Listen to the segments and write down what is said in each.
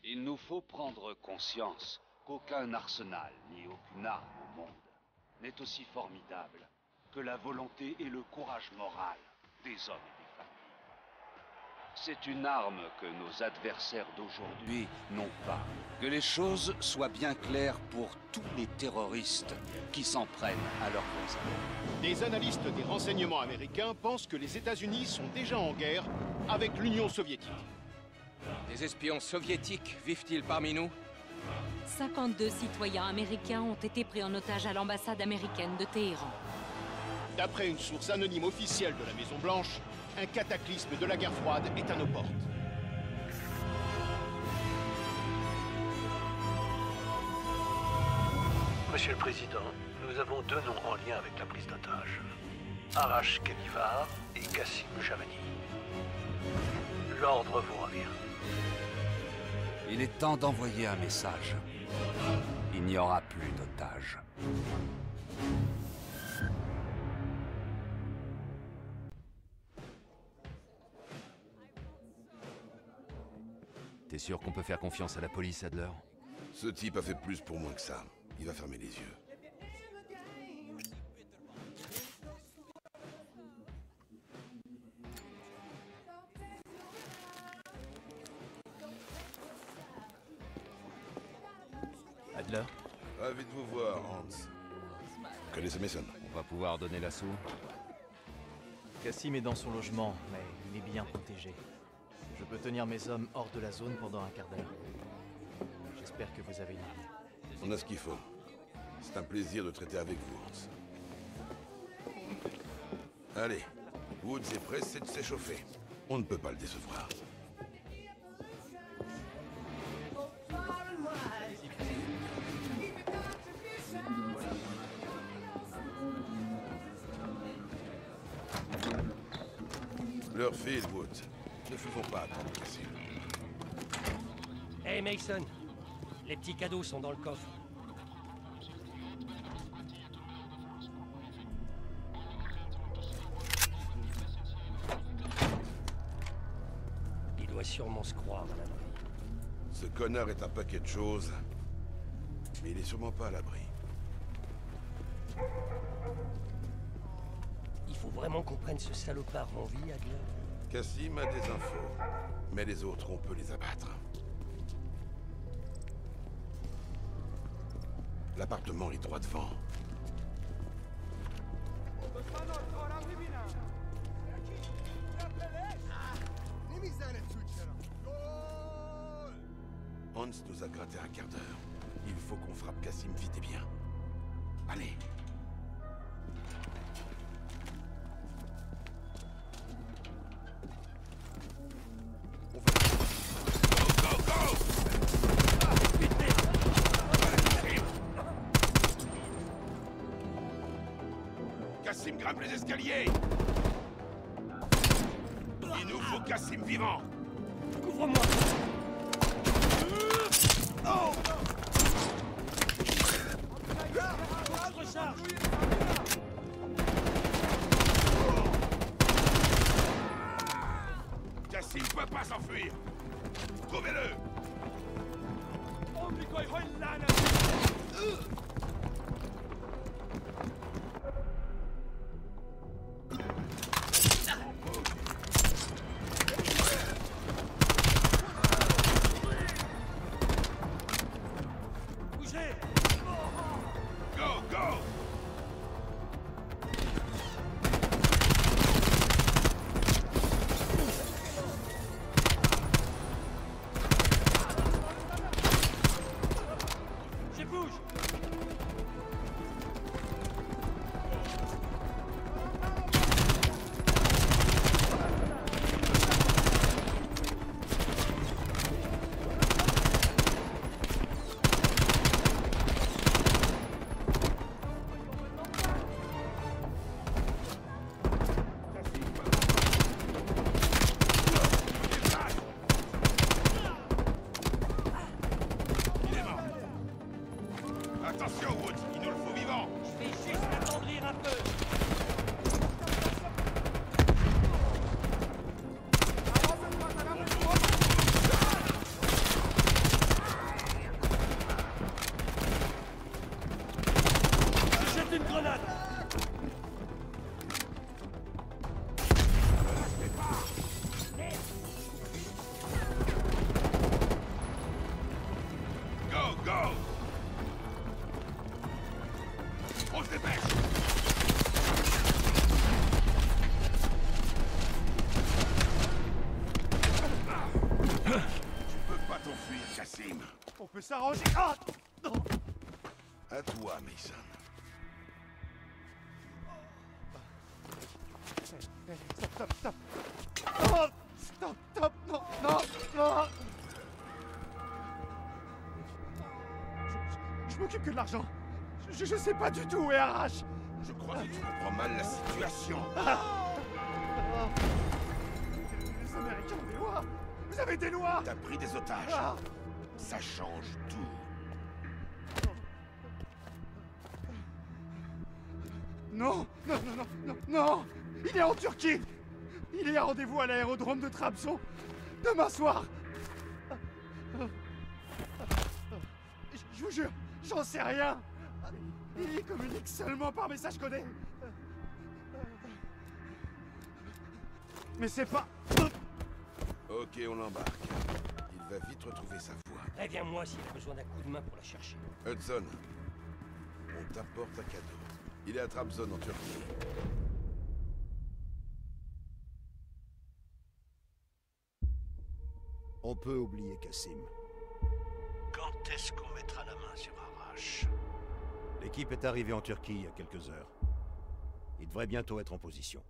Il nous faut prendre conscience qu'aucun arsenal ni aucune arme au monde n'est aussi formidable que la volonté et le courage moral des hommes et des familles. C'est une arme que nos adversaires d'aujourd'hui n'ont pas. Que les choses soient bien claires pour tous les terroristes qui s'en prennent à leurs voisins. Des analystes des renseignements américains pensent que les États-Unis sont déjà en guerre avec l'Union soviétique. Des espions soviétiques vivent-ils parmi nous? 52 citoyens américains ont été pris en otage à l'ambassade américaine de Téhéran. D'après une source anonyme officielle de la Maison-Blanche, un cataclysme de la guerre froide est à nos portes. Monsieur le Président, nous avons deux noms en lien avec la prise d'otage. Arash Kadivar et Kassim Javadi. L'ordre vous revient. Il est temps d'envoyer un message. Il n'y aura plus d'otages. T'es sûr qu'on peut faire confiance à la police, Adler? Ce type a fait plus pour moi que ça. Il va fermer les yeux. Adler? Ravi de vous voir, Hans. Connaissez Mason? On va pouvoir donner l'assaut? Kassim est dans son logement, mais il est bien protégé. Je peux tenir mes hommes hors de la zone pendant un quart d'heure. J'espère que vous avez une arme. On a ce qu'il faut. C'est un plaisir de traiter avec vous, Hans. Allez, Woods est pressé de s'échauffer. On ne peut pas le décevoir. Leur file, Woods. Ne faisons pas attendre Kassim. Hey Mason, les petits cadeaux sont dans le coffre. Il doit sûrement se croire à l'abri. Ce connard est un paquet de choses, mais il est sûrement pas à l'abri. Il faut vraiment qu'on prenne ce salopard en vie, Adler. Kassim a des infos, mais les autres, on peut les abattre. L'appartement est droit devant. Hans nous a gratté un quart d'heure. Il faut qu'on frappe Kassim vite et bien. Allez. Kassim grimpe les escaliers. Il nous faut Kassim vivant. Couvre-moi. Oh! Je recharge. Kassim peut pas s'enfuir. Trouvez-le. Go, go! Je bouge. Kassim. On peut s'arranger. Ah non. À toi, Mason. Stop. Oh, stop, non. Je m'occupe que de l'argent. Je sais pas du tout où est Arrache. Je crois que tu comprends mal la situation. Les Américains ont des lois. Vous avez des lois. T'as pris des otages. Ah. Ça change tout. Non. Il est en Turquie. Il est à rendez-vous à l'aérodrome de Trabzon. Demain soir. Je vous jure, j'en sais rien. Il communique seulement par message codé. Mais c'est pas... Ok, on l'embarque. Il va vite retrouver sa voie. Préviens-moi s'il a besoin d'un coup de main pour la chercher. Hudson, on t'apporte un cadeau. Il est à Trabzon en Turquie. On peut oublier Kassim. Quand est-ce qu'on mettra la main sur Arrache? L'équipe est arrivée en Turquie il y a quelques heures. Il devrait bientôt être en position.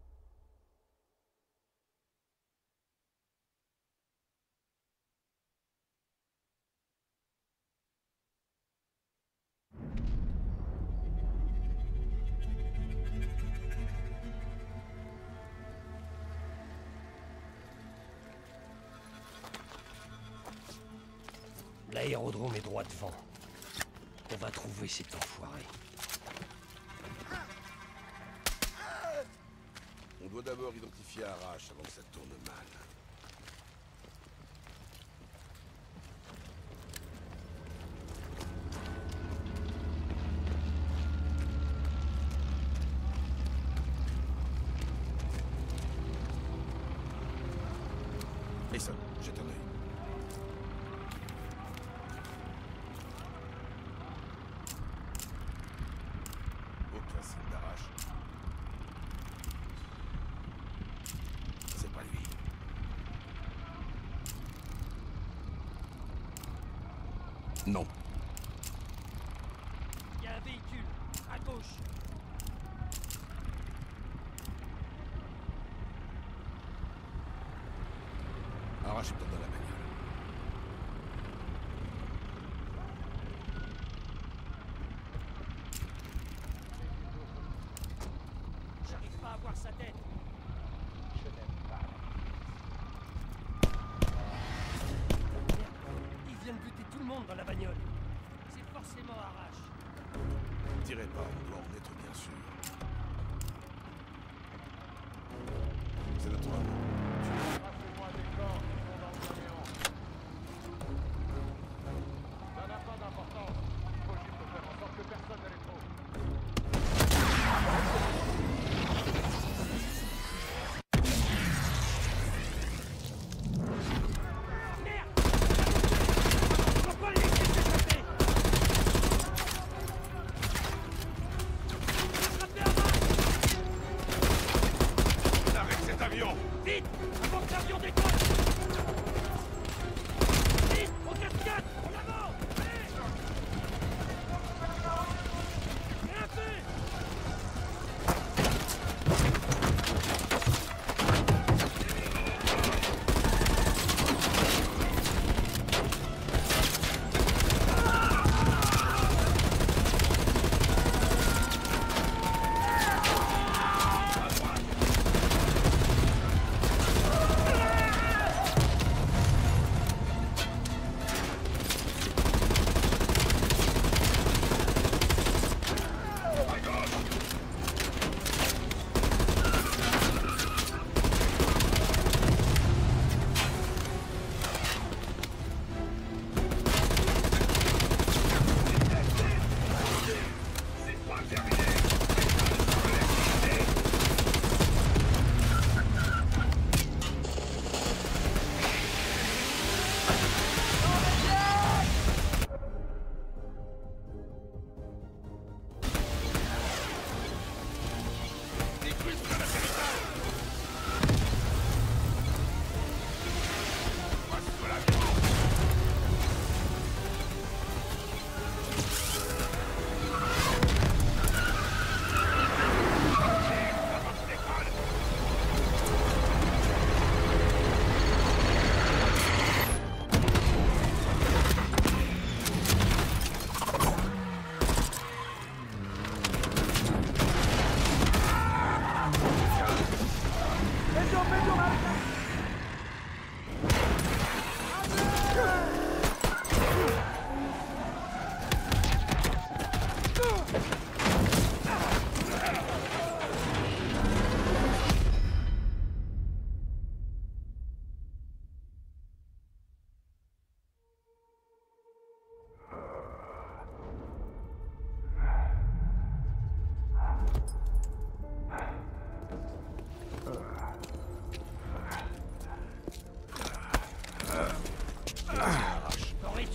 L'aérodrome est droit devant. On va trouver cet enfoiré. On doit d'abord identifier Arrache avant que ça tourne mal. Mason, jette un œil. Aucun signe d'Arrache. C'est pas lui. Non. Il y a un véhicule, à gauche. Arrache est peut-être dans la bagnole. J'arrive pas à voir sa tête. Je n'aime pas. Il vient de buter tout le monde dans la bagnole. C'est forcément Arrache. Tirez pas, on doit en être bien sûr. C'est notre homme. Passez-moi des corps qui sont dans le camion. Ça n'a pas d'importance. Il faut juste faire en sorte que personne ne les trouve. On va pas les laisser s'échapper. Attrapez Arrache. Arrête cet avion! Vite!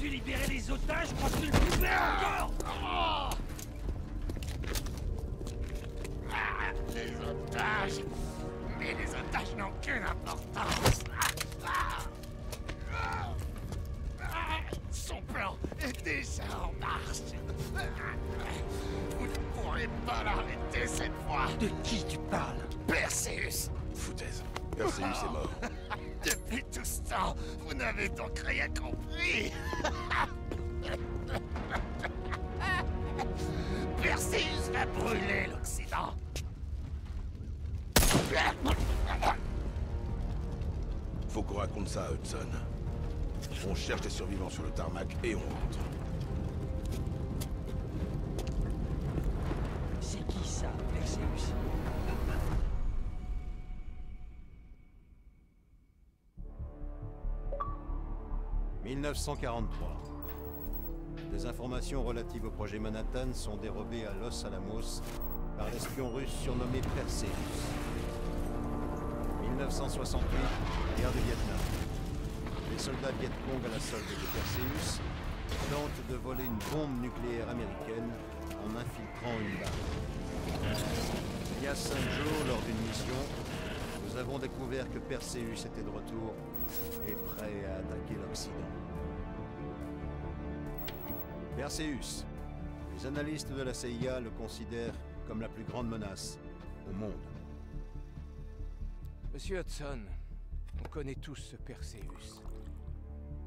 pu libérer les otages, moi je le pouvais encore. Les otages. Mais les otages n'ont aucune importance. Son plan est déjà en marche. Vous ne pourrez pas l'arrêter cette fois. De qui tu parles? Perseus. Foutaise. Perseus est mort. Depuis tout ce temps, vous n'avez donc rien compris. Perseus va brûler l'Occident. Faut qu'on raconte ça à Hudson. On cherche des survivants sur le tarmac et on rentre. C'est qui ça, Perseus? « 1943. Des informations relatives au projet Manhattan sont dérobées à Los Alamos par l'espion russe surnommé Perseus. 1968, guerre du Vietnam. Les soldats Viet Cong à la solde de Perseus tentent de voler une bombe nucléaire américaine en infiltrant une barre. Il y a 5 jours, lors d'une mission, nous avons découvert que Perseus était de retour et prêt à attaquer l'Occident. Perseus. Les analystes de la CIA le considèrent comme la plus grande menace au monde. Monsieur Hudson, on connaît tous ce Perseus.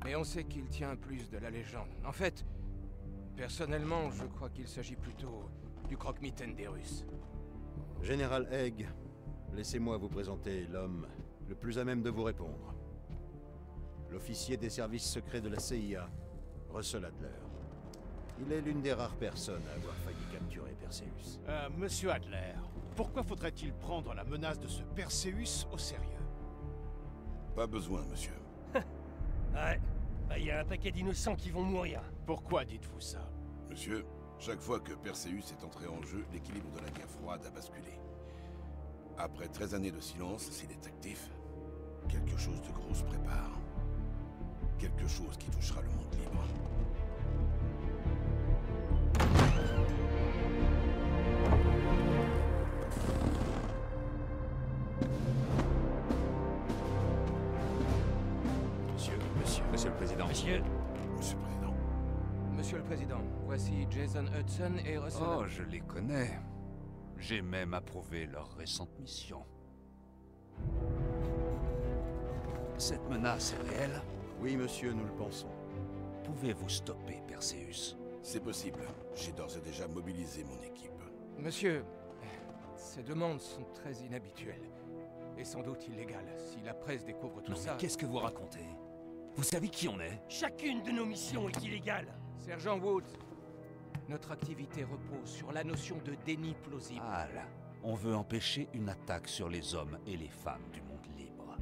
Mais on sait qu'il tient plus de la légende. En fait, personnellement, je crois qu'il s'agit plutôt du croque-mitaine des Russes. Général Haig, laissez-moi vous présenter l'homme le plus à même de vous répondre. L'officier des services secrets de la CIA, Russell Adler. Il est l'une des rares personnes à avoir failli capturer Perseus. Monsieur Adler, pourquoi faudrait-il prendre la menace de ce Perseus au sérieux? Pas besoin, monsieur. Ouais, il y a un paquet d'innocents qui vont mourir. Pourquoi dites-vous ça? Monsieur, chaque fois que Perseus est entré en jeu, l'équilibre de la guerre froide a basculé. Après 13 années de silence, s'il est actif, quelque chose de gros se prépare. Quelque chose qui touchera le monde libre. Monsieur le Président. Monsieur Monsieur le Président. Monsieur le Président, voici Jason Hudson et Russell... Oh, je les connais. J'ai même approuvé leur récente mission. Cette menace est réelle? Oui, monsieur, nous le pensons. Pouvez-vous stopper Perseus? C'est possible. J'ai d'ores et déjà mobilisé mon équipe. Monsieur, ces demandes sont très inhabituelles. Et sans doute illégales. Si la presse découvre tout ça... Qu'est-ce que vous racontez? Vous savez qui on est? Chacune de nos missions est illégale. Sergent Woods, notre activité repose sur la notion de déni plausible. Ah là, on veut empêcher une attaque sur les hommes et les femmes du monde libre.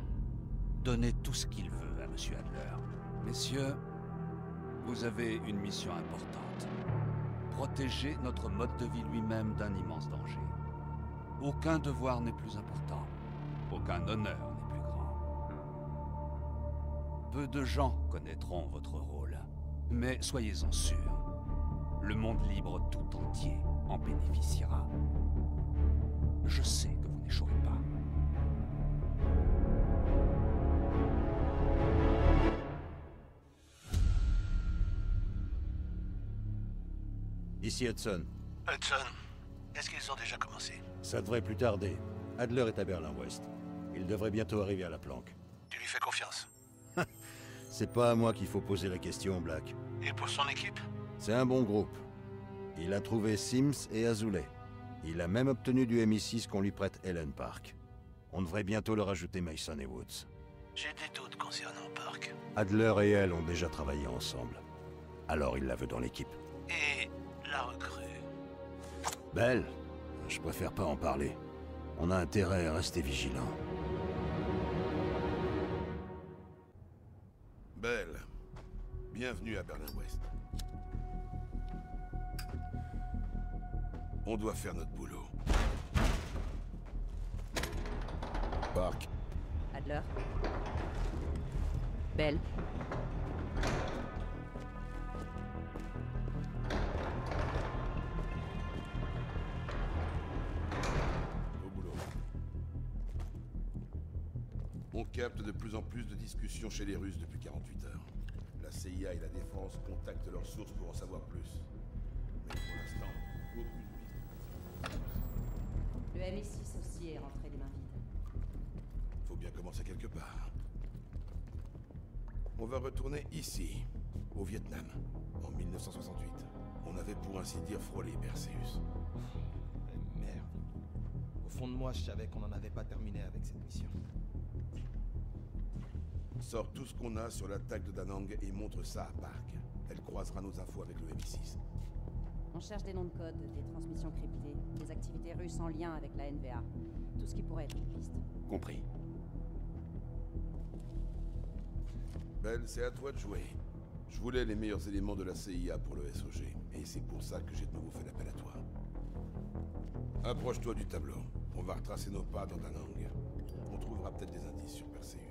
Donnez tout ce qu'il veut à Monsieur Adler. Messieurs, vous avez une mission importante. Protéger notre mode de vie lui-même d'un immense danger. Aucun devoir n'est plus important. Aucun honneur n'est plus grand. Peu de gens connaîtront votre rôle. Mais soyez-en sûrs, le monde libre tout entier en bénéficiera. Je sais que vous n'échouerez pas. Ici Hudson. Hudson, est-ce qu'ils ont déjà commencé? Ça devrait plus tarder. Adler est à Berlin-Ouest. Il devrait bientôt arriver à la planque. Tu lui fais confiance? C'est pas à moi qu'il faut poser la question, Black. Et pour son équipe? C'est un bon groupe. Il a trouvé Sims et Azoulay. Il a même obtenu du MI6 qu'on lui prête Helen Park. On devrait bientôt leur ajouter Mason et Woods. J'ai des doutes concernant Park. Adler et elle ont déjà travaillé ensemble. Alors il la veut dans l'équipe. Et la recrue? Belle, je préfère pas en parler. On a intérêt à rester vigilant. Belle, bienvenue à Berlin-Ouest. On doit faire notre boulot. Park. Adler. Belle. capte de plus en plus de discussions chez les Russes depuis 48 heures. La CIA et la Défense contactent leurs sources pour en savoir plus. Mais pour l'instant, aucune piste. Le MI6 aussi est rentré les mains vides. Faut bien commencer quelque part. On va retourner ici, au Vietnam, en 1968. On avait pour ainsi dire frôlé Perseus. Merde. Au fond de moi, je savais qu'on n'en avait pas terminé avec cette mission. Sors tout ce qu'on a sur l'attaque de Da Nang et montre ça à Park. Elle croisera nos infos avec le MI6. On cherche des noms de code, des transmissions cryptées, des activités russes en lien avec la NVA. Tout ce qui pourrait être une piste. Compris. Belle, c'est à toi de jouer. Je voulais les meilleurs éléments de la CIA pour le SOG, et c'est pour ça que j'ai de nouveau fait l'appel à toi. Approche-toi du tableau. On va retracer nos pas dans Da Nang. On trouvera peut-être des indices sur Perseus.